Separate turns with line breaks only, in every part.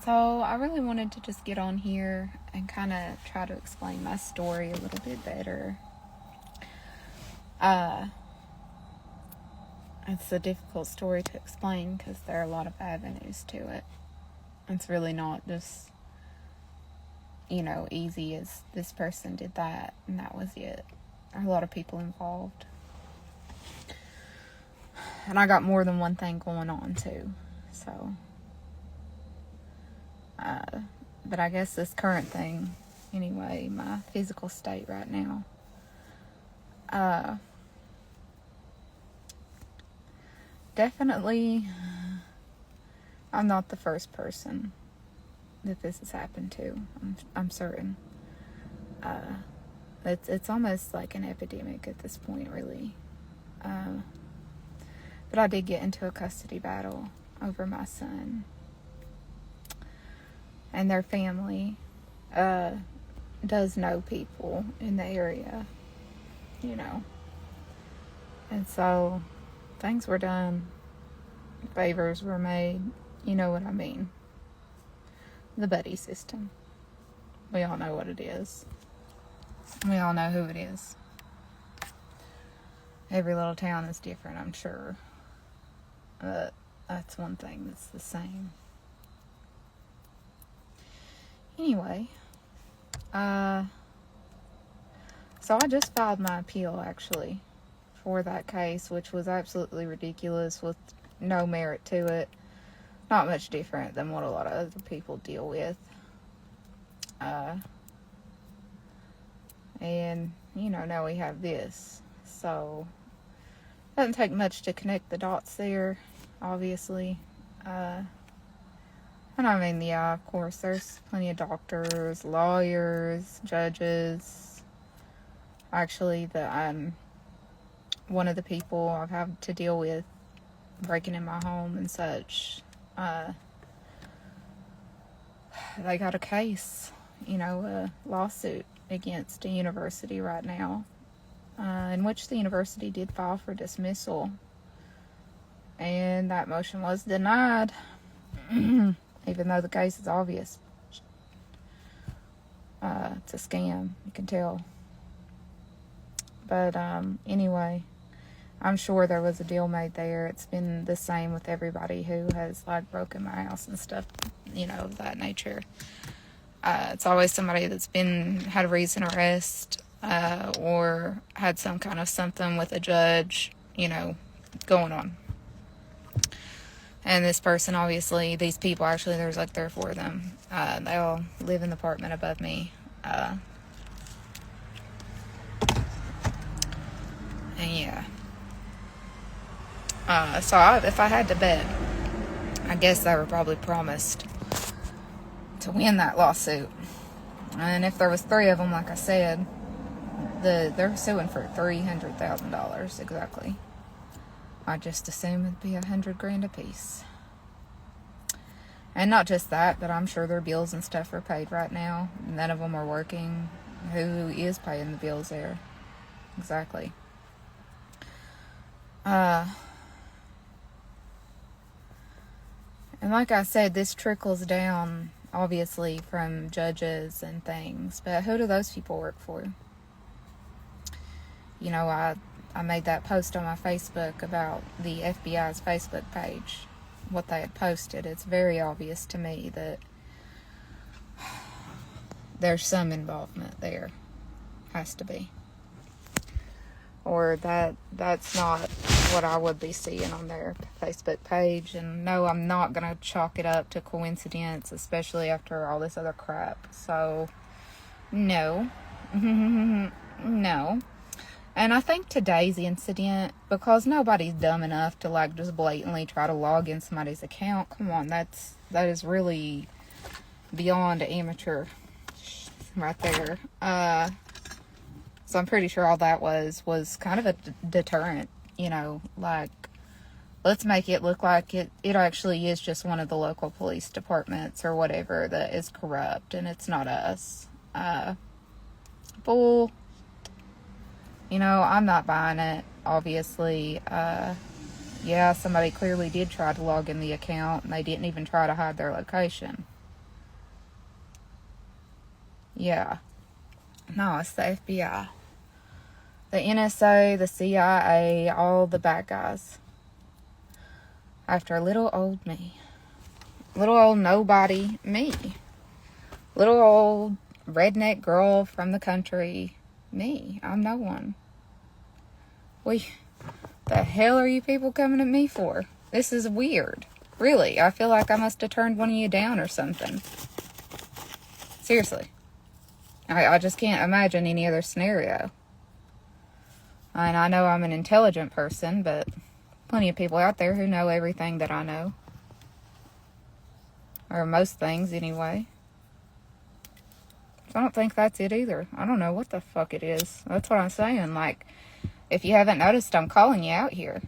So I really wanted to just get on here and kind of try to explain my story a little bit better. It's a difficult story to explain because there are a lot of avenues to it. It's really not just, easy as this person did that and that was it. There are a lot of people involved. And I got more than one thing going on too. So, but I guess this current thing, anyway, my physical state right now, definitely, I'm not the first person that this has happened to. I'm certain. It's almost like an epidemic at this point, really. But I did get into a custody battle over my son. And their family does know people in the area, And so things were done, favors were made, you know what I mean. The buddy system. We all know what it is. We all know who it is. Every little town is different, I'm sure. But that's one thing that's the same. Anyway, so I just filed my appeal, actually, for that case, which was absolutely ridiculous with no merit to it. Not much different than what a lot of other people deal with. And, now we have this. So, it doesn't take much to connect the dots there, obviously. And I mean, yeah, of course, there's plenty of doctors, lawyers, judges. Actually, one of the people I've had to deal with breaking in my home and such, they got a case, a lawsuit against a university right now, in which the university did file for dismissal. And that motion was denied. Even though the case is obvious. It's a scam, you can tell. But anyway, I'm sure there was a deal made there. It's been the same with everybody who has broken my house and stuff, of that nature. It's always somebody that's had a recent arrest, or had some kind of something with a judge, going on. And this person, obviously, these people, actually, there's 3 or 4 of them. They all live in the apartment above me. And yeah. So if I had to bet, I guess they were probably promised to win that lawsuit. And if there was 3 of them, like I said, they're suing for $300,000 exactly. I just assume it'd be $100,000 a piece. And not just that, but I'm sure their bills and stuff are paid right now. None of them are working. Who is paying the bills there? Exactly. And like I said, this trickles down, obviously, from judges and things. But who do those people work for? I made that post on my Facebook about the FBI's Facebook page, what they had posted. It's very obvious to me that there's some involvement there. Has to be. Or that's not what I would be seeing on their Facebook page. And no, I'm not going to chalk it up to coincidence, especially after all this other crap. So, no. No. And I think today's incident, because nobody's dumb enough to just blatantly try to log in somebody's account. Come on, that is really beyond amateur right there. So I'm pretty sure all that was kind of a deterrent, let's make it look like it actually is just one of the local police departments or whatever that is corrupt, and it's not us. Bull. I'm not buying it, obviously. Yeah, somebody clearly did try to log in the account, and they didn't even try to hide their location. Yeah. No, it's the FBI. The NSA, the CIA, all the bad guys. After little old me. Little old nobody me. Little old redneck girl from the country me. I'm no one. The hell are you people coming at me for? This is weird. Really, I feel like I must have turned one of you down or something. Seriously. I just can't imagine any other scenario. And I know I'm an intelligent person, but plenty of people out there who know everything that I know. Or most things, anyway. So I don't think that's it either. I don't know what the fuck it is. That's what I'm saying. Like, if you haven't noticed, I'm calling you out here.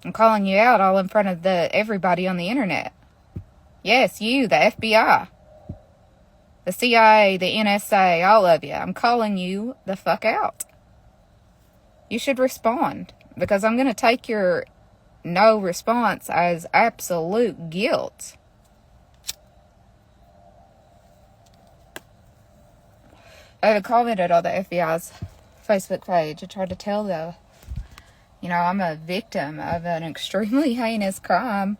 I'm calling you out all in front of everybody on the internet. Yes, you, the FBI. The CIA, the NSA, all of you. I'm calling you the fuck out. You should respond. Because I'm going to take your no response as absolute guilt. I had commented on the FBI's Facebook page. I tried to tell I'm a victim of an extremely heinous crime.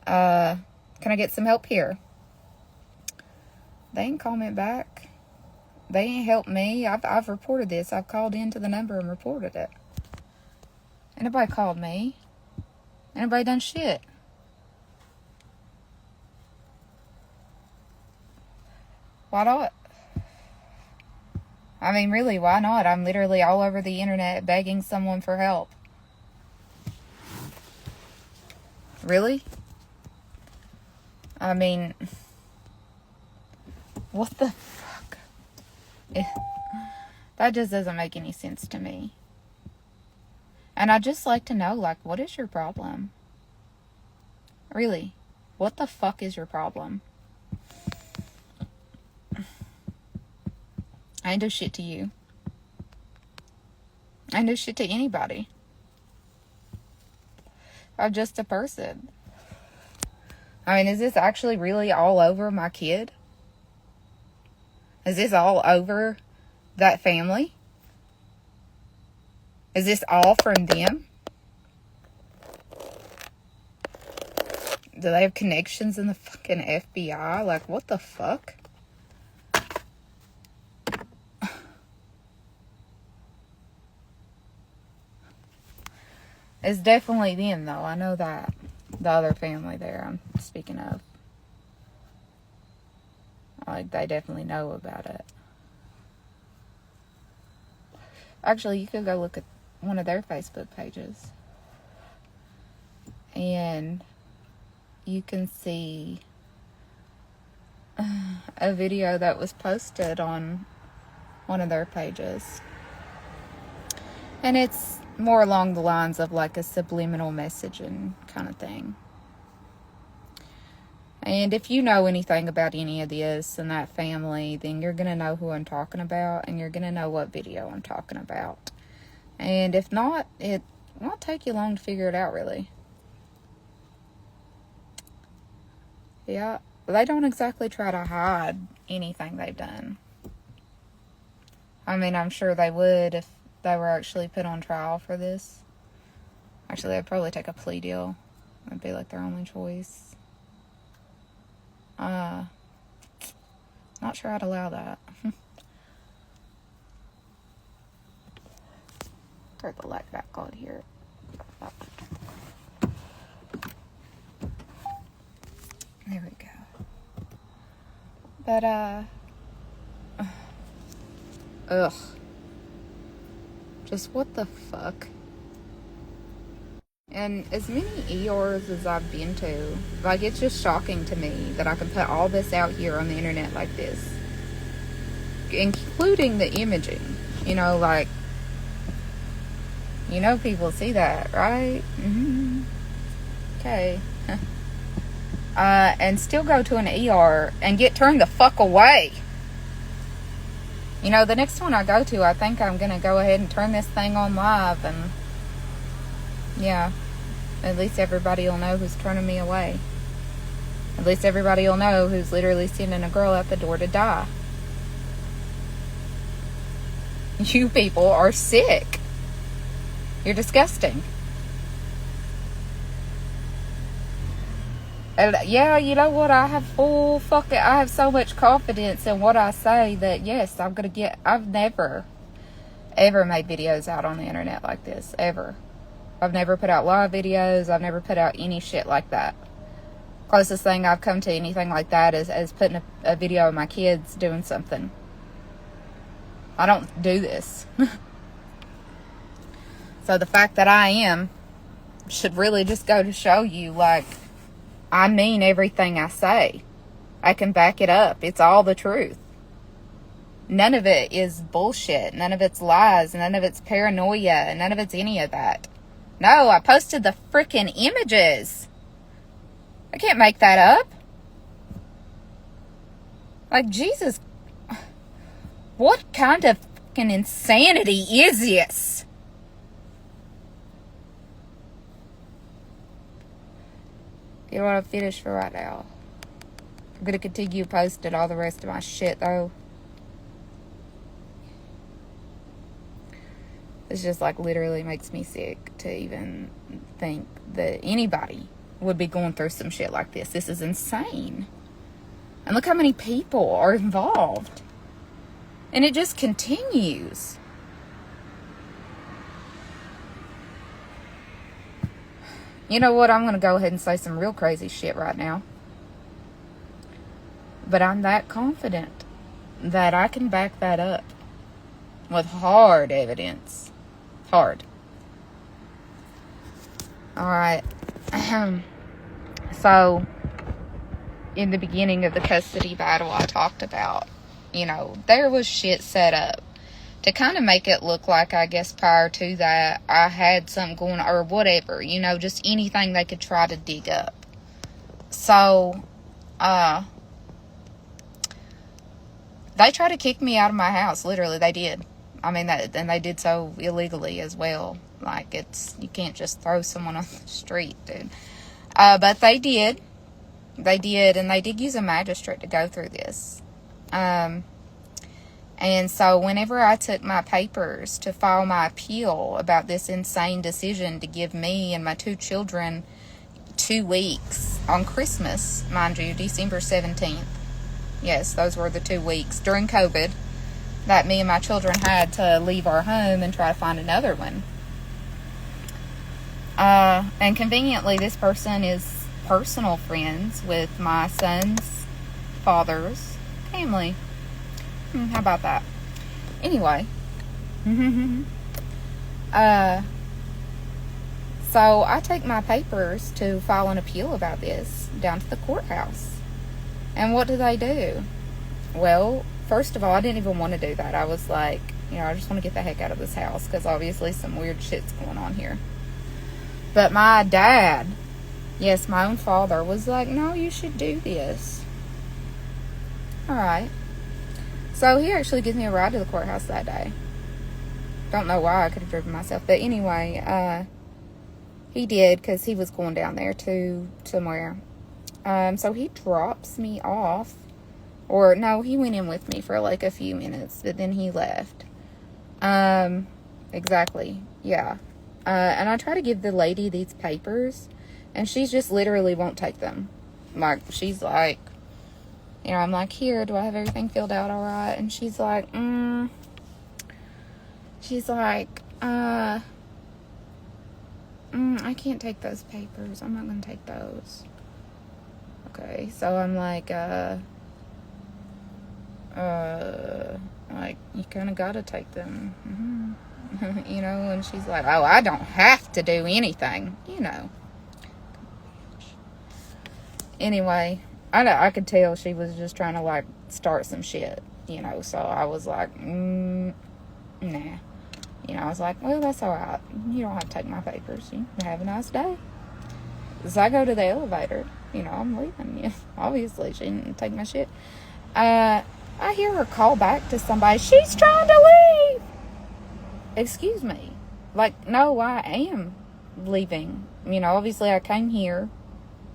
Can I get some help here? They ain't comment back. They ain't helped me. I've reported this. I've called into the number and reported it. Ain't nobody called me. Ain't nobody done shit. Why not? I mean, really, why not? I'm literally all over the internet begging someone for help. Really? I mean, what the fuck? That just doesn't make any sense to me. And I'd just like to know, like, what is your problem? Really? What the fuck is your problem? I ain't do shit to you. I ain't do shit to anybody. I'm just a person. I mean, is this actually really all over my kid? Is this all over that family? Is this all from them? Do they have connections in the fucking FBI? Like, what the fuck? It's definitely them, though. I know that. The other family there I'm speaking of. Like, they definitely know about it. Actually, you could go look at one of their Facebook pages. And you can see a video that was posted on one of their pages. And it's more along the lines of like a subliminal messaging kind of thing. And if you know anything about any of this and that family, then you're going to know who I'm talking about, and you're going to know what video I'm talking about. And if not, it won't take you long to figure it out, really. Yeah, they don't exactly try to hide anything they've done. I mean, I'm sure they would if they were actually put on trial for this. Actually, they'd probably take a plea deal. That'd be like their only choice. Not sure I'd allow that. Turn the light back on here. There we go. But, ugh. Just what the fuck? And as many ERs as I've been to, like, it's just shocking to me that I can put all this out here on the internet like this. Including the imaging. You know, like, you know people see that, right? Mm-hmm. Okay. And still go to an ER and get turned the fuck away. You know, the next one I go to, I think I'm going to go ahead and turn this thing on live, and yeah, at least everybody will know who's turning me away. At least everybody will know who's literally sending a girl out the door to die. You people are sick. You're disgusting. And yeah, you know what? I have I have so much confidence in what I say that yes, I've never, ever made videos out on the internet like this. Ever. I've never put out live videos. I've never put out any shit like that. Closest thing I've come to anything like that is putting a video of my kids doing something. I don't do this. So the fact that I am should really just go to show you, like, I mean everything I say. I can back it up. It's all the truth. None of it is bullshit. None of it's lies. None of it's paranoia. None of it's any of that. No, I posted the freaking images. I can't make that up. Like, Jesus. What kind of fucking insanity is this? You know what, I'm finished for right now. I'm going to continue posting all the rest of my shit, though. It's just, like, literally makes me sick to even think that anybody would be going through some shit like this. This is insane. And look how many people are involved. And it just continues. You know what? I'm going to go ahead and say some real crazy shit right now. But I'm that confident that I can back that up with hard evidence. Hard. Alright. So, in the beginning of the custody battle I talked about, you know, there was shit set up to kind of make it look like, I guess, prior to that, I had something going on, or whatever, you know, just anything they could try to dig up. So, they tried to kick me out of my house, literally, they did. I mean, and they did so illegally as well. Like, you can't just throw someone on the street, dude. But they did. They did, and they did use a magistrate to go through this. And so whenever I took my papers to file my appeal about this insane decision to give me and my 2 children 2 weeks on Christmas, mind you, December 17th. Yes, those were the 2 weeks during COVID that me and my children had to leave our home and try to find another one. And conveniently, this person is personal friends with my son's father's family. How about that? Anyway. So I take my papers to file an appeal about this down to the courthouse. And what do? Well, first of all, I didn't even want to do that. I was like, you know, I just want to get the heck out of this house because obviously some weird shit's going on here. But my dad, yes, my own father, was like, no, you should do this. Alright. So he actually gives me a ride to the courthouse that day. Don't know why, I could have driven myself. But anyway, he did because he was going down there to somewhere. So he drops me off. Or, no, he went in with me for like a few minutes, but then he left. Exactly, yeah. And I try to give the lady these papers, and she just literally won't take them. Like, she's like, you know, I'm like, here, do I have everything filled out all right? And she's like, I can't take those papers. I'm not going to take those. Okay, so I'm like, like, you kind of got to take them. You know, and she's like, oh, I don't have to do anything, you know. Anyway, I could tell she was just trying to, like, start some shit, you know, so I was like, nah. You know, I was like, well, that's all right. You don't have to take my papers. You have a nice day. As I go to the elevator, you know, I'm leaving. Yeah, obviously, she didn't take my shit. I hear her call back to somebody. She's trying to leave. Excuse me. Like, no, I am leaving. You know, obviously I came here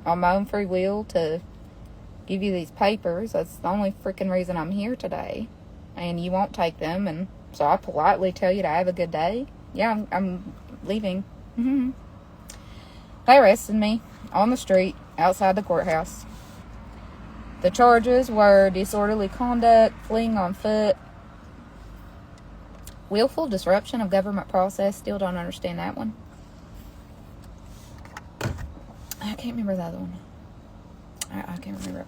on my own free will to give you these papers. That's the only freaking reason I'm here today. And you won't take them. And so I politely tell you to have a good day. Yeah, I'm leaving. Mm-hmm. They arrested me on the street outside the courthouse. The charges were disorderly conduct, fleeing on foot, willful disruption of government process. Still don't understand that one. I can't remember the other one. I can't remember.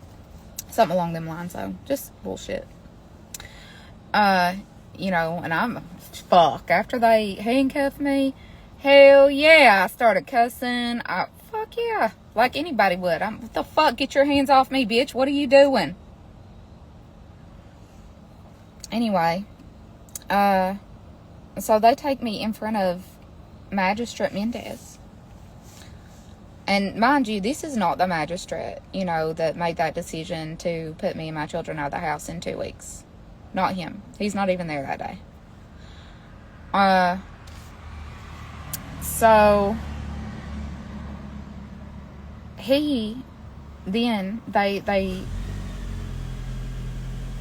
Something along them lines, though. Just bullshit. You know, and I'm, fuck, after they handcuffed me, hell yeah, I started cussing. Fuck yeah, like anybody would. What the fuck, get your hands off me, bitch, what are you doing? Anyway, so they take me in front of Magistrate Mendez. And mind you, this is not the magistrate, you know, that made that decision to put me and my children out of the house in 2 weeks. Not him. He's not even there that day. So he then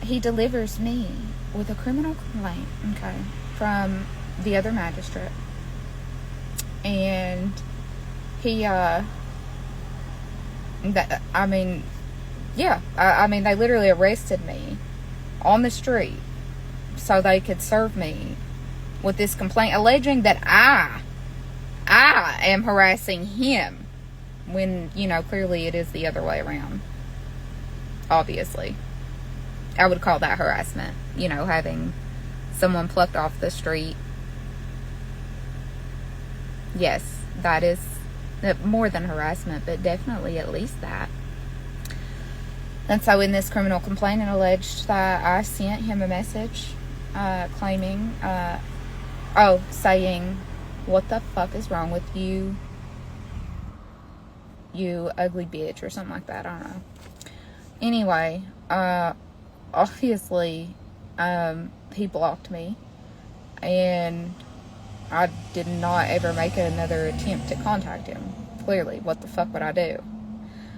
he delivers me with a criminal complaint, okay, from the other magistrate. And he I mean they literally arrested me on the street so they could serve me with this complaint, alleging that I am harassing him, when, you know, clearly it is the other way around. Obviously, I would call that harassment, you know, having someone plucked off the street. Yes, that is more than harassment, but definitely at least that. And so in this criminal complaint, it alleged that I sent him a message claiming, saying, what the fuck is wrong with you, you ugly bitch, or something like that. I don't know. Anyway, obviously, he blocked me, and I did not ever make another attempt to contact him. Clearly, what the fuck would I do?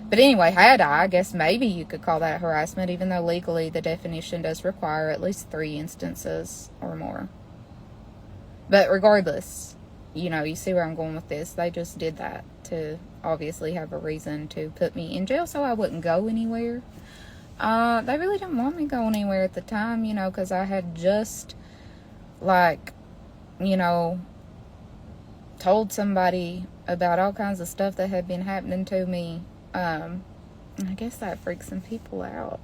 But anyway, I guess maybe you could call that harassment, even though legally the definition does require at least 3 instances or more. But regardless, you know, you see where I'm going with this. They just did that to obviously have a reason to put me in jail so I wouldn't go anywhere. They really didn't want me going anywhere at the time, you know, because I had just, like, you know, told somebody about all kinds of stuff that had been happening to me. I guess that freaks some people out.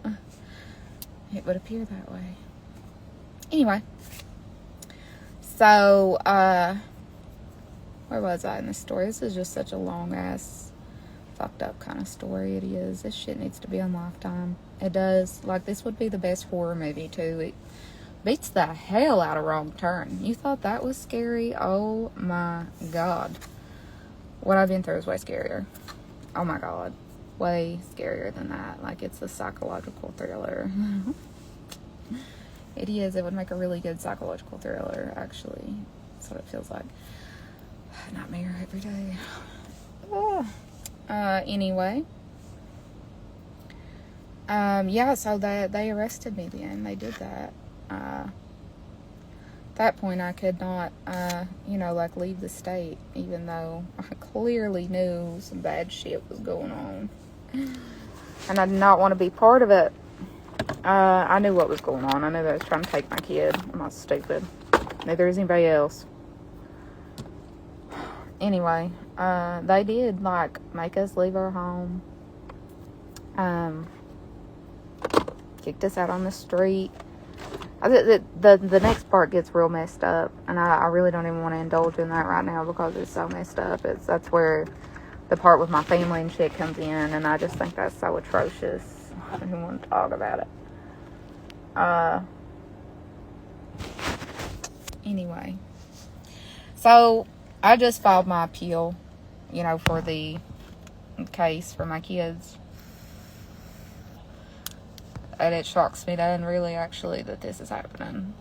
It would appear that way. Anyway. So, where was I in this story? This is just such a long-ass, fucked up kind of story. It is. This shit needs to be on Lifetime. It does. Like, this would be the best horror movie, too. It beats the hell out of Wrong Turn. You thought that was scary? Oh, my God. What I've been through is way scarier. Oh, my God. Way scarier than that. Like, it's a psychological thriller. It is. It would make a really good psychological thriller, actually. That's what it feels like. Nightmare every day. Anyway. Yeah, so they arrested me then. They did that. At that point, I could not, you know, like, leave the state, even though I clearly knew some bad shit was going on. And I did not want to be part of it. I knew what was going on. I knew they was trying to take my kid. I'm not stupid. Neither is anybody else. Anyway, they did, like, make us leave our home. Kicked us out on the street. The next part gets real messed up, and I really don't even want to indulge in that right now because it's so messed up. That's where the part with my family and shit comes in, and I just think that's so atrocious. I don't even want to talk about it. Anyway, so I just filed my appeal, you know, for the case for my kids. And it shocks me then, really, actually, that this is happening.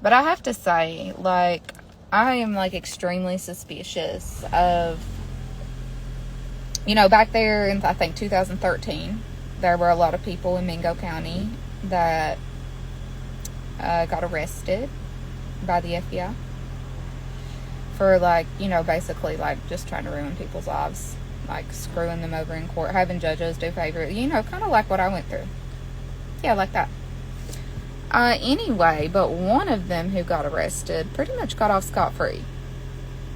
But I have to say, like, I am, like, extremely suspicious of, you know, back there in, I think, 2013, there were a lot of people in Mingo County that got arrested by the FBI for, like, you know, basically, like, just trying to ruin people's lives, like, screwing them over in court, having judges do favor, you know, kind of like what I went through. Yeah, like that. Anyway, but one of them who got arrested pretty much got off scot-free.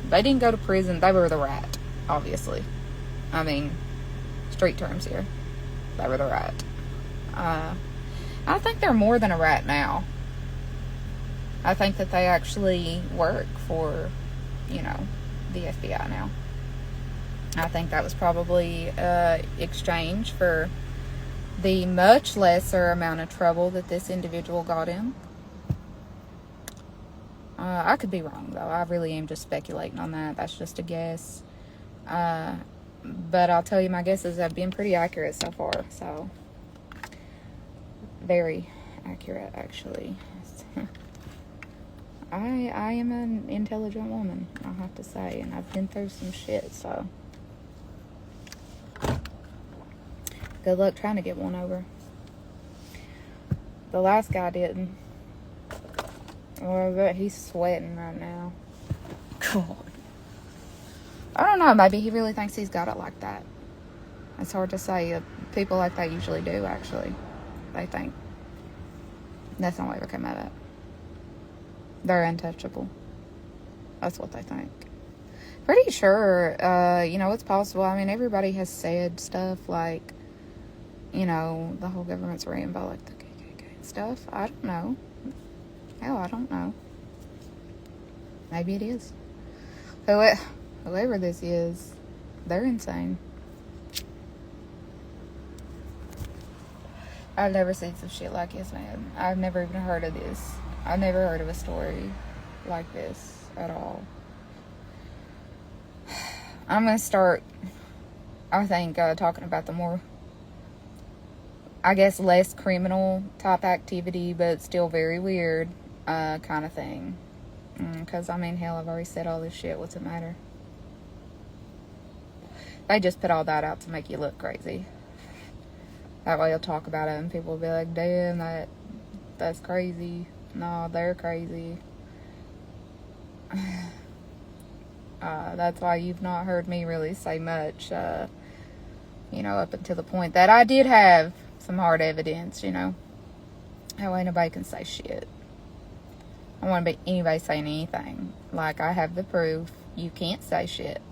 They didn't go to prison. They were the rat, obviously. I mean, street terms here. They were the rat. I think they're more than a rat now. I think that they actually work for, you know, the FBI now. I think that was probably exchange for the much lesser amount of trouble that this individual got in. I could be wrong, though. I really am just speculating on that. That's just a guess. But I'll tell you, my guesses have been pretty accurate so far. So, very accurate, actually. I am an intelligent woman, I have to say, and I've been through some shit, so good luck trying to get one over. The last guy didn't. Well, but he's sweating right now. God. I don't know, maybe he really thinks he's got it like that. It's hard to say. People like that usually do, actually. They think. That's not what ever came out of it. They're untouchable. That's what they think. Pretty sure, you know, it's possible. I mean, everybody has said stuff like, you know, the whole government's rainbow, like the KKK and stuff. I don't know. Hell, I don't know. Maybe it is. Whoever this is, they're insane. I've never seen some shit like this, man. I've never even heard of this. I've never heard of a story like this at all. I'm going to start, I think, talking about the more, I guess, less criminal type activity, but still very weird kind of thing. Because, I mean, hell, I've already said all this shit. What's it matter? They just put all that out to make you look crazy. That way you'll talk about it and people will be like, damn, that's crazy. No, they're crazy. That's why you've not heard me really say much, you know, up until the point that I did have some hard evidence, you know. That way nobody can say shit. I don't want to be anybody saying anything. Like, I have the proof. You can't say shit.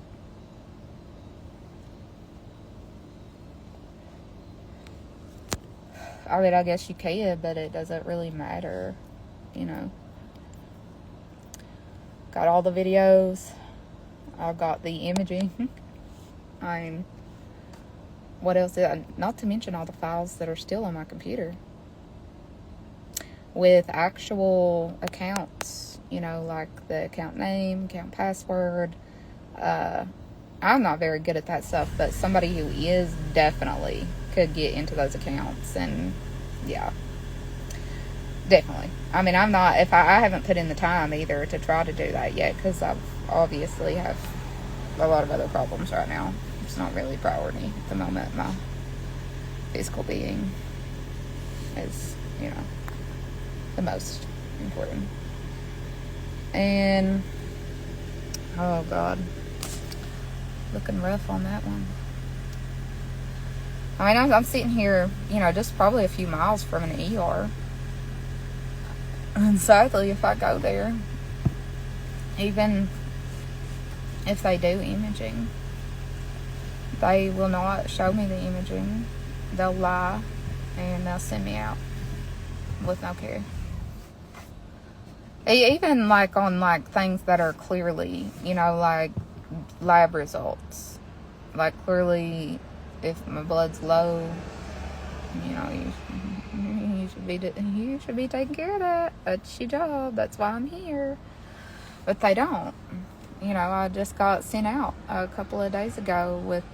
I mean, I guess you can, but it doesn't really matter, you know. Got all the videos. I've got the imaging. I mean, what else? Not to mention all the files that are still on my computer. With actual accounts, you know, like the account name, account password. I'm not very good at that stuff, but somebody who is definitely could get into those accounts, and yeah, definitely. I mean, I'm not, if I haven't put in the time either to try to do that yet, because I've obviously have a lot of other problems right now. It's not really a priority at the moment. My physical being is, you know, the most important. And oh God, looking rough on that one. I mean, I'm sitting here, you know, just probably a few miles from an ER. And sadly, if I go there, even if they do imaging, they will not show me the imaging. They'll lie and they'll send me out with no care. Even like on like things that are clearly, you know, like lab results. Like clearly, if my blood's low, you know, you should be taking care of that. That's your job. That's why I'm here. But they don't. You know, I just got sent out a couple of days ago with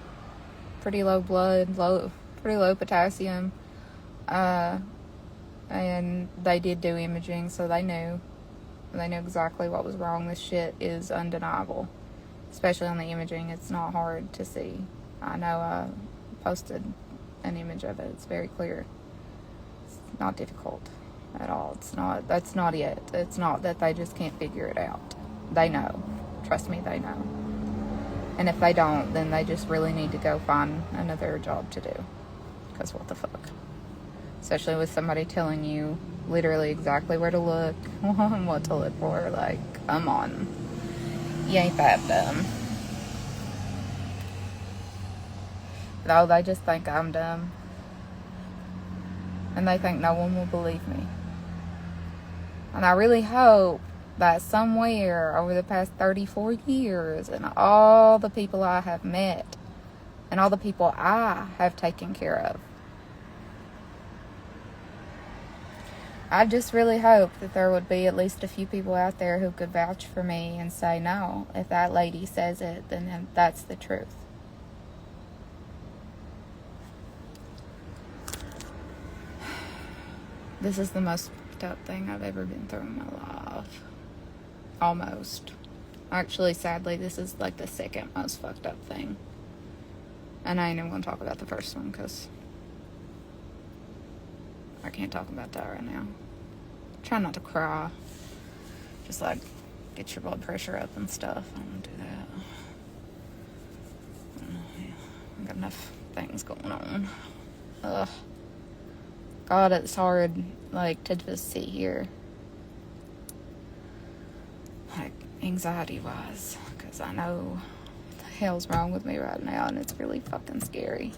pretty low blood, pretty low potassium, and they did do imaging, so they knew exactly what was wrong. This shit is undeniable, especially on the imaging. It's not hard to see. I know I posted an image of it. It's very clear. It's not difficult at all. That's not it. It's not that they just can't figure it out. They know. Trust me, they know. And if they don't, then they just really need to go find another job to do. Because what the fuck? Especially with somebody telling you literally exactly where to look and what to look for. Like, come on. You ain't that dumb. No, they just think I'm dumb. And they think no one will believe me. And I really hope that somewhere over the past 34 years and all the people I have met and all the people I have taken care of, I just really hope that there would be at least a few people out there who could vouch for me and say, no, if that lady says it, then that's the truth. This is the most fucked up thing I've ever been through in my life. Almost. Actually, sadly, this is like the second most fucked up thing. And I ain't even going to talk about the first one because I can't talk about that right now. Try not to cry. Just like get your blood pressure up and stuff. I don't do that. I got enough things going on. Ugh. God, it's hard, like, to just sit here, like, anxiety-wise, because I know what the hell's wrong with me right now, and it's really fucking scary.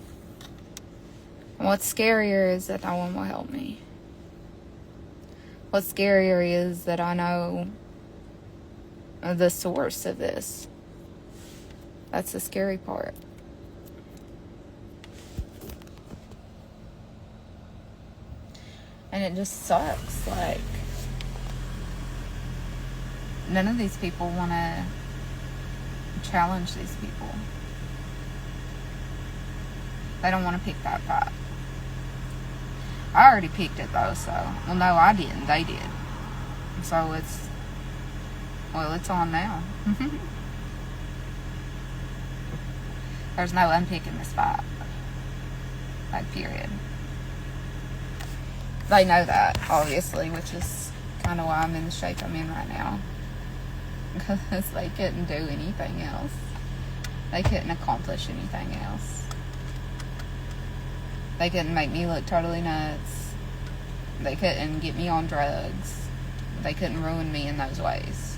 And what's scarier is that no one will help me. What's scarier is that I know the source of this. That's the scary part. And it just sucks, like, none of these people want to challenge these people. They don't want to pick that fight. I already picked it though, so, well, no, I didn't, they did. So it's on now. There's no unpicking this fight. Like, period. They know that, obviously, which is kind of why I'm in the shape I'm in right now. Because they couldn't do anything else. They couldn't accomplish anything else. They couldn't make me look totally nuts. They couldn't get me on drugs. They couldn't ruin me in those ways.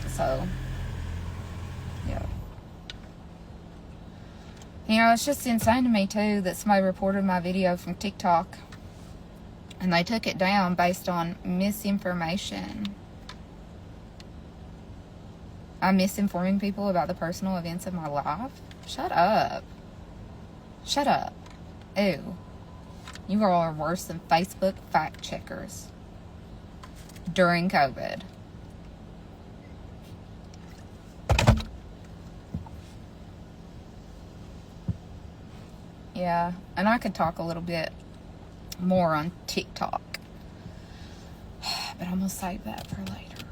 So, yeah. You know, it's just insane to me, too, that somebody reported my video from TikTok. And they took it down based on misinformation. I'm misinforming people about the personal events of my life? Shut up. Shut up. Ew. You all are worse than Facebook fact checkers. During COVID. Yeah, and I could talk a little bit more on TikTok, but I'm gonna save that for later.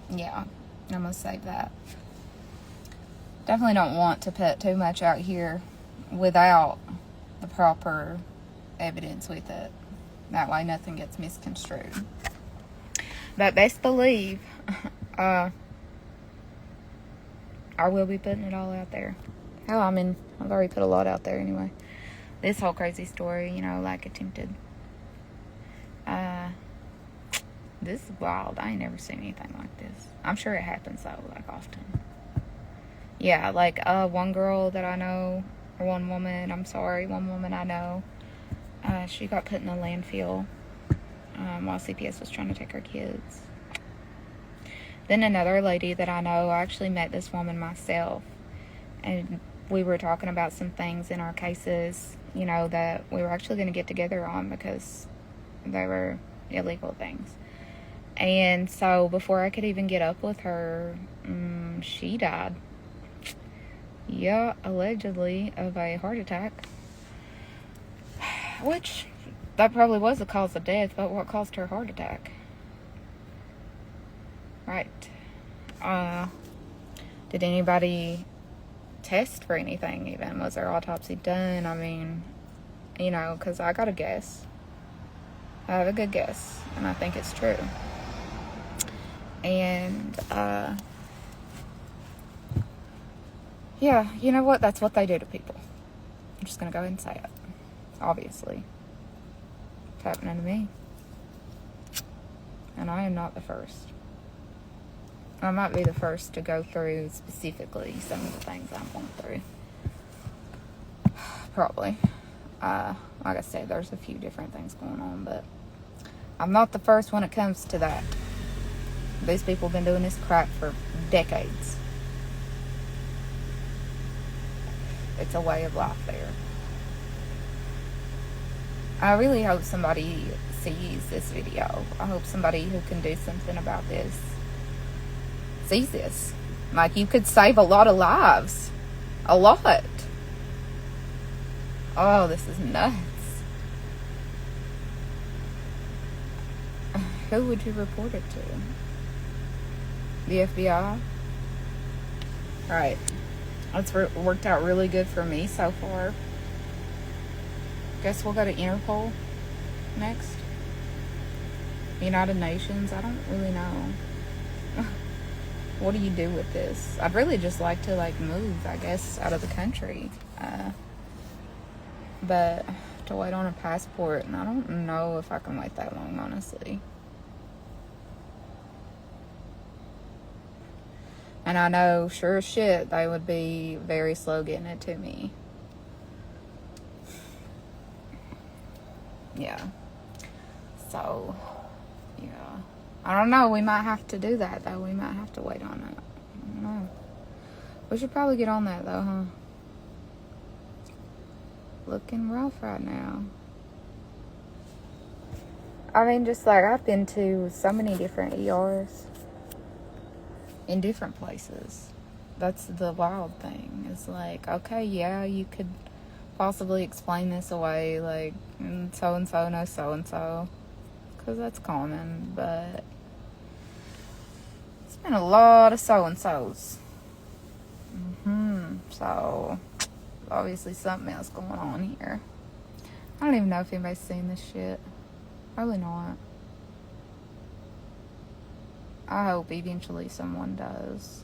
Yeah, I'm gonna save that. Definitely don't want to put too much out here without the proper evidence with it. That way nothing gets misconstrued. But best believe I will be putting it all out there. Hell, I mean, I've already put a lot out there anyway. This whole crazy story, you know, like attempted. This is wild. I ain't never seen anything like this. I'm sure it happens though, like often. Yeah, like one girl that I know, or one woman I know, she got put in a landfill while CPS was trying to take her kids. Then another lady that I know, I actually met this woman myself, and we were talking about some things in our cases, you know, that we were actually going to get together on because they were illegal things. And so before I could even get up with her, she died. Yeah, allegedly of a heart attack. Which, that probably was the cause of death, but what caused her heart attack? Right. Did anybody test for anything even? Was their autopsy done? I mean, you know, because I got a guess. I have a good guess, and I think it's true. And, yeah, you know what? That's what they do to people. I'm just going to go ahead and say it. Obviously. It's happening to me. And I am not the first. I might be the first to go through specifically some of the things I'm going through. Probably. Like I said, there's a few different things going on, but I'm not the first when it comes to that. These people have been doing this crap for decades. It's a way of life there. I really hope somebody sees this video. I hope somebody who can do something about this sees this. Like, you could save a lot of lives. A lot. Oh, this is nuts. Who would you report it to? The FBI? Alright. That's worked out really good for me so far. Guess we'll go to Interpol next. United Nations? I don't really know. What do you do with this? I'd really just like to, like, move, I guess, out of the country. But to wait on a passport, and I don't know if I can wait that long, honestly. And I know, sure as shit, they would be very slow getting it to me. Yeah. So, yeah. I don't know. We might have to do that, though. We might have to wait on it. I don't know. We should probably get on that, though, huh? Looking rough right now. I mean, just like, I've been to so many different ERs in different places. That's the wild thing. It's like, okay, yeah, you could possibly explain this away, like, so-and-so knows so-and-so, because that's common, but it's been a lot of so-and-sos. So, obviously something else going on here. I don't even know if anybody's seen this shit. Probably not. I hope eventually someone does.